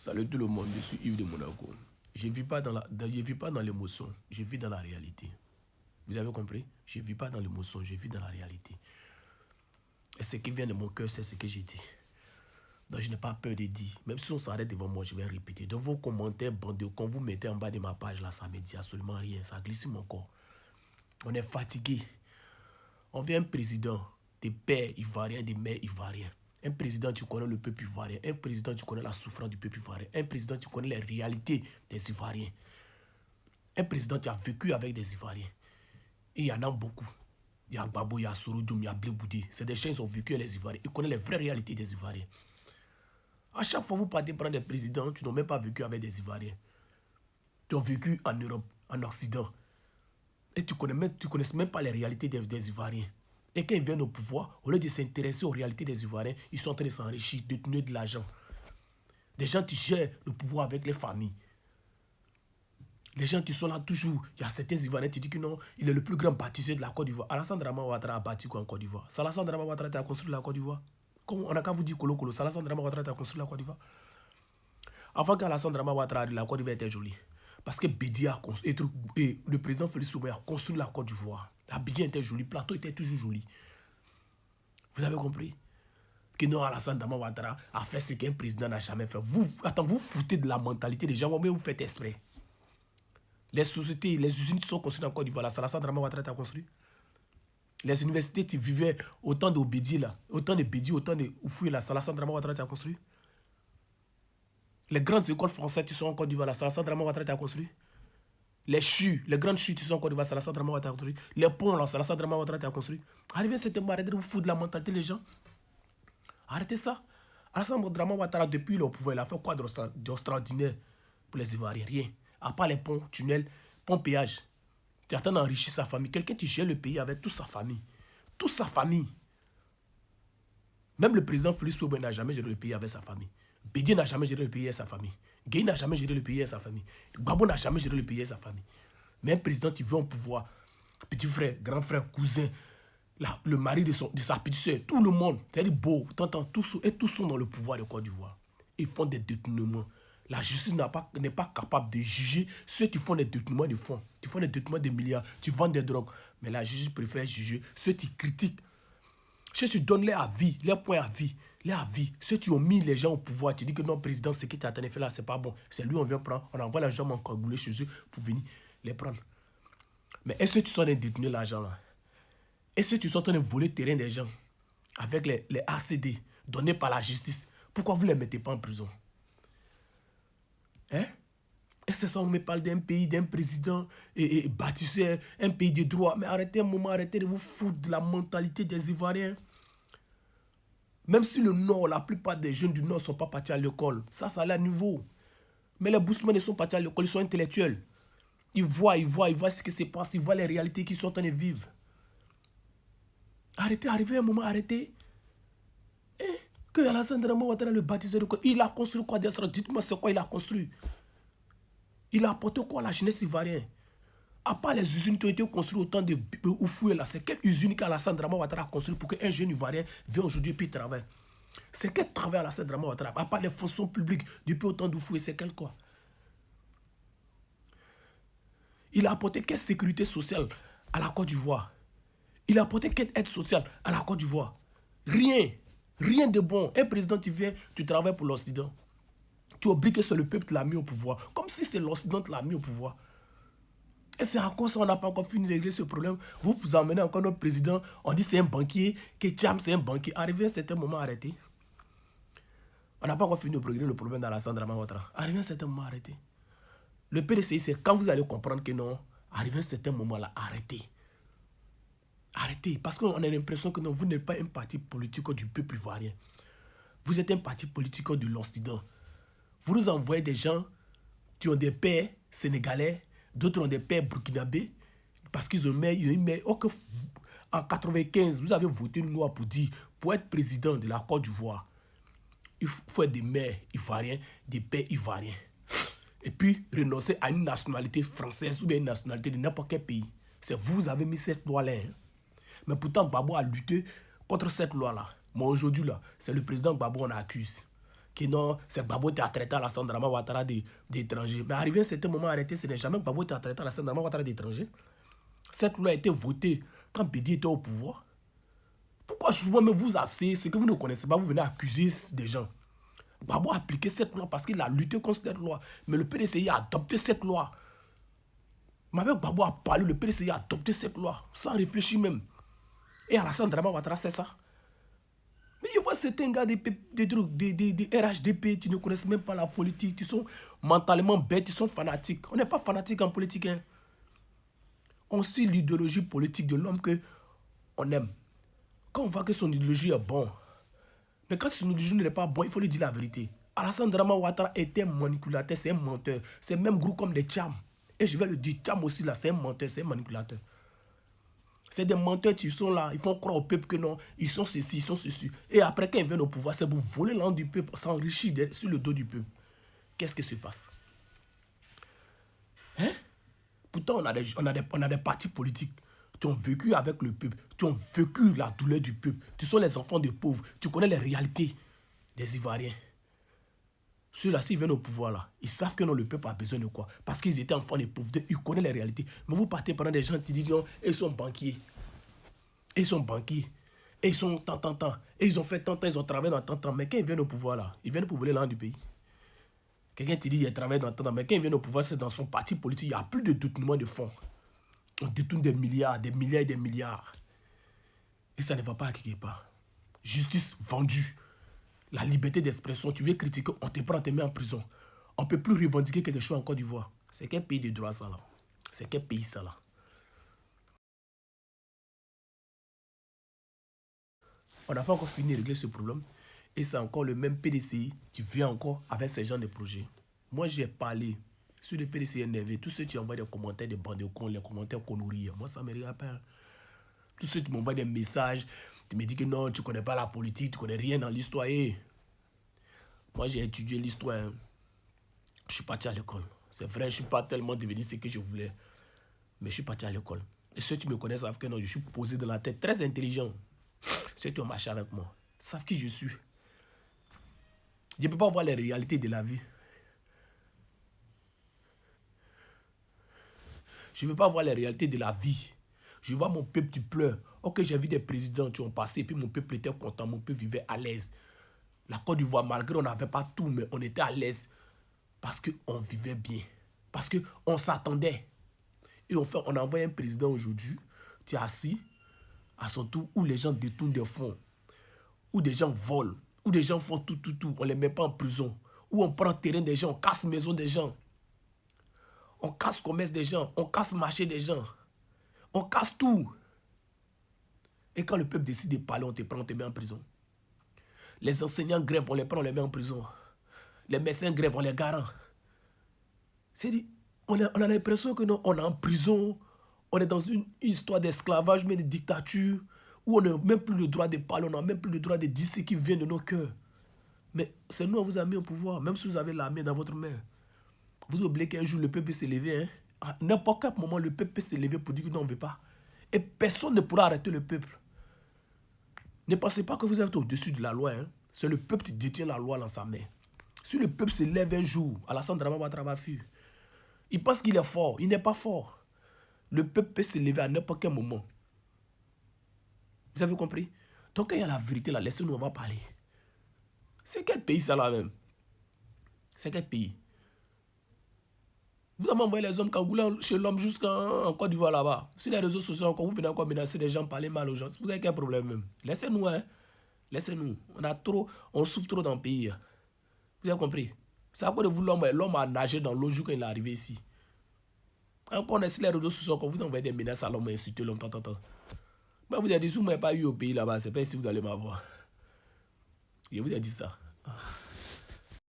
Salut tout le monde, je suis Yves de Monaco. Je ne vis pas dans l'émotion, je vis dans la réalité. Vous avez compris? Je ne vis pas dans l'émotion, je vis dans la réalité. Et ce qui vient de mon cœur, c'est ce que j'ai dit. Donc je n'ai pas peur de dire. Même si on s'arrête devant moi, je vais répéter. Dans vos commentaires bandés, quand vous mettez en bas de ma page, là, ça ne me dit absolument rien. Ça glisse sur mon corps. On est fatigué. On veut un président, des pères ivoiriens, des mères ivoiriens. Un président, tu connais le peuple ivoirien. Un président, tu connais la souffrance du peuple ivoirien. Un président, tu connais les réalités des Ivoiriens. Un président, tu as vécu avec des Ivoiriens. Et il y en a beaucoup. Il y a Gbagbo, il y a Soro-Dioum, il y a Blé Boudé. C'est des gens qui ont vécu avec les Ivoiriens. Ils connaissent les vraies réalités des Ivoiriens. À chaque fois que vous partez prendre des présidents, tu n'as même pas vécu avec des Ivoiriens. Tu as vécu en Europe, en Occident. Et tu ne connais même pas les réalités des Ivoiriens. Et quand ils viennent au pouvoir, au lieu de s'intéresser aux réalités des Ivoiriens, ils sont en train de s'enrichir, de tenir de l'argent. Des gens qui gèrent le pouvoir avec les familles. Les gens qui sont là toujours, il y a certains Ivoiriens qui disent que non, il est le plus grand bâtisseur de la Côte d'Ivoire. Alassane Dramane Ouattara a bâti quoi en Côte d'Ivoire? Alassane Dramane Ouattara a construit la Côte d'Ivoire. Comme on n'a qu'à vous dire Kolo Kolo, Alassane Dramane Ouattara a construit la Côte d'Ivoire. Avant qu'Alassane Dramane Ouattara, la Côte d'Ivoire était jolie. Parce que Bédi a construit, et le président Félix Houphouët a construit la Côte d'Ivoire. Abidjan était joli, Plateau était toujours joli. Vous avez compris? Que non, Alassane Dramane Ouattara a fait ce qu'un président n'a jamais fait. Vous foutez de la mentalité des gens, mais vous faites exprès. Les sociétés, les usines qui sont construites en Côte d'Ivoire, Alassane Dramane Ouattara a construit. Les universités qui vivaient autant de Bédi là, autant de Bédi, autant de Houphouët là, Alassane Dramane Ouattara a construit. Les grandes écoles françaises qui sont en Côte d'Ivoire, Alassane Dramane Ouattara a construit. Les CHU, les grandes CHU qui sont en Côte d'Ivoire, Alassane Dramane Ouattara a construit. Les ponts là, Alassane Dramane Ouattara a construit. Arrivez à cette arrêtez de vous foutre de la mentalité des gens. Arrêtez ça. Alassane Dramane Ouattara, depuis le pouvoir, il a fait quoi d'extraordinaire pour les Ivoiriens? Rien. À part les ponts, tunnels, ponts, péages. Tu attends d'enrichir sa famille. Quelqu'un qui gère le pays avec toute sa famille. Toute sa famille. Même le président Félix Houphouët n'a jamais géré le pays avec sa famille. Bédié n'a jamais géré le pays avec sa famille. Gueye n'a jamais géré le pays avec sa famille. Gbagbo n'a jamais géré le pays avec sa famille. Mais un président qui veut un pouvoir, petit frère, grand frère, cousin, le mari de sa petite soeur, tout le monde, c'est-à-dire beau, tous sont dans le pouvoir de Côte d'Ivoire. Ils font des détournements. La justice n'est pas capable de juger ceux qui font des détournements de fonds. Qui font des détournements de milliards, qui vendent des drogues. Mais la justice préfère juger ceux qui critiquent. Ceux qui donnent leur avis, leur point à vie, leur avis. Ceux qui ont mis les gens au pouvoir, tu dis que non, président, ce qui t'a fait là, c'est pas bon. C'est lui, on vient prendre, on envoie les gens encore bouler chez eux pour venir les prendre. Mais est-ce que tu sont en train de détourner l'argent là? Est-ce que tu sont en train de voler le terrain des gens avec les ACD donnés par la justice? Pourquoi vous ne les mettez pas en prison? Hein? Est-ce que ça, on me parle d'un pays, d'un président et bâtisseur, un pays de droit? Mais arrêtez un moment, arrêtez de vous foutre de la mentalité des Ivoiriens. Même si le Nord, la plupart des jeunes du Nord ne sont pas partis à l'école, ça allait à niveau. Mais les Boussemans ne sont pas partis à l'école, ils sont intellectuels. Ils voient ce qui se passe, ils voient les réalités qu'ils sont en train de vivre. Arrêtez, arrivez un moment, arrêtez. Que Alassane Dramane Ouattara, le bâtisseur de Côte, il a construit quoi d'extra? Dites-moi c'est quoi il a construit. Il a apporté quoi à la jeunesse ivoirienne? À part les usines qui ont été construites au temps de Houphouët là, c'est quelle usine qu'Alassane Dramane Ouattara a construit pour qu'un jeune ivoirien vienne aujourd'hui et puis travaille? C'est quel travail Alassane Dramane Ouattara? À part les fonctions publiques depuis au temps d'Houphouët, c'est quel quoi? Il a apporté quelle sécurité sociale à la Côte d'Ivoire? Il a apporté quelle aide sociale à la Côte d'Ivoire? Rien. Rien de bon. Un président qui vient, tu travailles pour l'Occident. Tu oublies que c'est le peuple qui l'a mis au pouvoir. Comme si c'est l'Occident qui l'a mis au pouvoir. Et c'est encore ça, on n'a pas encore fini de régler ce problème. Vous emmenez encore notre président, on dit c'est un banquier, que Tcham c'est un banquier. Arrivé à un certain moment, arrêtez. On n'a pas encore fini de régler le problème d'Alassane Dramane Ouattara. Arrivé à un certain moment, arrêtez. Le PDCI, c'est quand vous allez comprendre que non, arrivé à un certain moment là, arrêtez. Arrêtez, parce qu'on a l'impression que non, vous n'êtes pas un parti politique du peuple ivoirien. Vous êtes un parti politique de l'Occident. Vous nous envoyez des gens qui ont des pères sénégalais, d'autres ont des pères burkinabés, parce qu'ils ont mis en 1995, vous avez voté une loi pour dire, pour être président de la Côte d'Ivoire, il faut être des mères ivoiriens, des pères ivoiriens. Et puis renoncer à une nationalité française ou bien une nationalité de n'importe quel pays. C'est vous avez mis cette loi-là. Hein. Mais pourtant, Gbagbo a lutté contre cette loi-là. Mais aujourd'hui, là, c'est le président Gbagbo qu'on accuse, Que non, c'est Gbagbo qui a traité Alassane Dramane Ouattara d'étranger. Mais arrivé à un certain moment arrêté, ce n'est jamais Gbagbo qui a traité Alassane Dramane Ouattara d'étranger. Cette loi a été votée quand Bédi était au pouvoir. Pourquoi moi-même vous asseyez, c'est que vous ne connaissez pas, vous venez accuser des gens. Gbagbo a appliqué cette loi parce qu'il a lutté contre cette loi. Mais le PDCI a adopté cette loi. Mais avec Gbagbo a parlé, le PDCI a adopté cette loi, sans réfléchir même. Et Alassane Dramane Ouattara, c'est ça. Mais je vois certains gars des RHDP, tu ne connais même pas la politique, ils sont mentalement bêtes, ils sont fanatiques. On n'est pas fanatique en politique. Hein. On suit l'idéologie politique de l'homme qu'on aime. Quand on voit que son idéologie est bonne, mais quand son idéologie n'est pas bonne, il faut lui dire la vérité. Alassane Dramane Ouattara était un manipulateur, c'est un menteur. C'est le même groupe comme les Tcham. Et je vais le dire, Tcham aussi, là, c'est un menteur, c'est un manipulateur. C'est des menteurs qui sont là, ils font croire au peuple que non, ils sont ceci, ils sont ceci. Et après, quand ils viennent au pouvoir, c'est pour voler l'argent du peuple, s'enrichir sur le dos du peuple. Qu'est-ce qui se passe? Hein? Pourtant, on a des partis politiques qui ont vécu avec le peuple, qui ont vécu la douleur du peuple. Tu sont les enfants des pauvres, tu connais les réalités des Ivoiriens. Ceux-là, s'ils viennent au pouvoir, là, ils savent que non, le peuple a besoin de quoi? Parce qu'ils étaient enfants des pauvres, ils connaissent les réalités. Mais vous partez pendant des gens qui disent non, ils sont banquiers. Ils sont banquiers. Et ils sont tant. Et ils ont fait tant, ils ont travaillé dans tant. Mais quand ils viennent au pouvoir, là, ils viennent pour voler l'argent du pays. Quelqu'un te dit qu'il a travaillé dans tant, mais quand ils viennent au pouvoir, c'est dans son parti politique, il n'y a plus de détournement de fonds. On détourne des milliards, des milliards et des milliards. Et ça ne va pas à quelque part. Justice vendue. La liberté d'expression, tu veux critiquer, on te prend, on te met en prison. On ne peut plus revendiquer quelque chose en Côte d'Ivoire. C'est quel pays de droit ça là? C'est quel pays ça là? On n'a pas encore fini de régler ce problème. Et c'est encore le même PDCI qui vient encore avec ces gens de projets. Moi j'ai parlé sur le PDCI énervé. Tous ceux qui envoient des commentaires de bande de cons, les commentaires conneries. Moi ça me regarde pas. Tous ceux qui m'envoient des messages, tu me dis que non, tu ne connais pas la politique, tu ne connais rien dans l'histoire. Moi, j'ai étudié l'histoire. Hein. Je suis parti à l'école. C'est vrai, je ne suis pas tellement devenu ce que je voulais. Mais je suis parti à l'école. Et ceux qui me connaissent savent que non, je suis posé dans la tête, très intelligent. Ceux qui ont marché avec moi savent qui je suis. Je ne peux pas voir les réalités de la vie. Je ne peux pas voir les réalités de la vie. Je vois mon peuple qui pleure. Ok, j'ai vu des présidents qui ont passé, et puis mon peuple était content, mon peuple vivait à l'aise. La Côte d'Ivoire, malgré on n'avait pas tout, mais on était à l'aise. Parce qu'on vivait bien. Parce qu'on s'attendait. Et on a envoyé un président aujourd'hui qui est assis à son tour, où les gens détournent des fonds, où des gens volent, où des gens font tout. On ne les met pas en prison. Où on prend le terrain des gens, on casse la maison des gens. On casse le commerce des gens, on casse le marché des gens. On casse tout. Et quand le peuple décide de parler, on te prend, on te met en prison. Les enseignants grèvent, on les prend, on les met en prison. Les médecins grèvent, on les garant. C'est-à-dire, on a l'impression que non, on est en prison, on est dans une histoire d'esclavage, mais de dictature, où on n'a même plus le droit de parler, on n'a même plus le droit de dire ce qui vient de nos cœurs. Mais c'est nous, on vous a mis au pouvoir, même si vous avez la main dans votre main. Vous oubliez qu'un jour, le peuple peut se lever. Hein? À n'importe quel moment, le peuple peut se lever pour dire que non, on ne veut pas. Et personne ne pourra arrêter le peuple. Ne pensez pas que vous êtes au-dessus de la loi. Hein? C'est le peuple qui détient la loi dans sa main. Si le peuple se lève un jour, Alassane Dramane Ouattara va fuir. Il pense qu'il est fort. Il n'est pas fort. Le peuple peut se lever à n'importe quel moment. Vous avez compris? Donc, quand il y a la vérité là, laissez-nous, on va parler. C'est quel pays ça là même? C'est quel pays? Vous avez envoyé les hommes cagoulés chez l'homme jusqu'en Côte d'Ivoire là-bas. Sur les réseaux sociaux, encore, vous venez encore menacer les gens, parler mal aux gens. Vous avez quel problème même? Laissez-nous, hein. Laissez-nous. On souffre trop dans le pays. Vous avez compris? C'est à cause de vous, l'homme a nagé dans l'eau quand il est arrivé ici. Encore, on est sur les réseaux sociaux, quand vous envoyez des menaces à l'homme, insulter l'homme, Mais vous avez dit, si vous ne m'avez pas eu au pays là-bas, c'est pas ici que vous allez m'avoir. Je vous ai dit ça.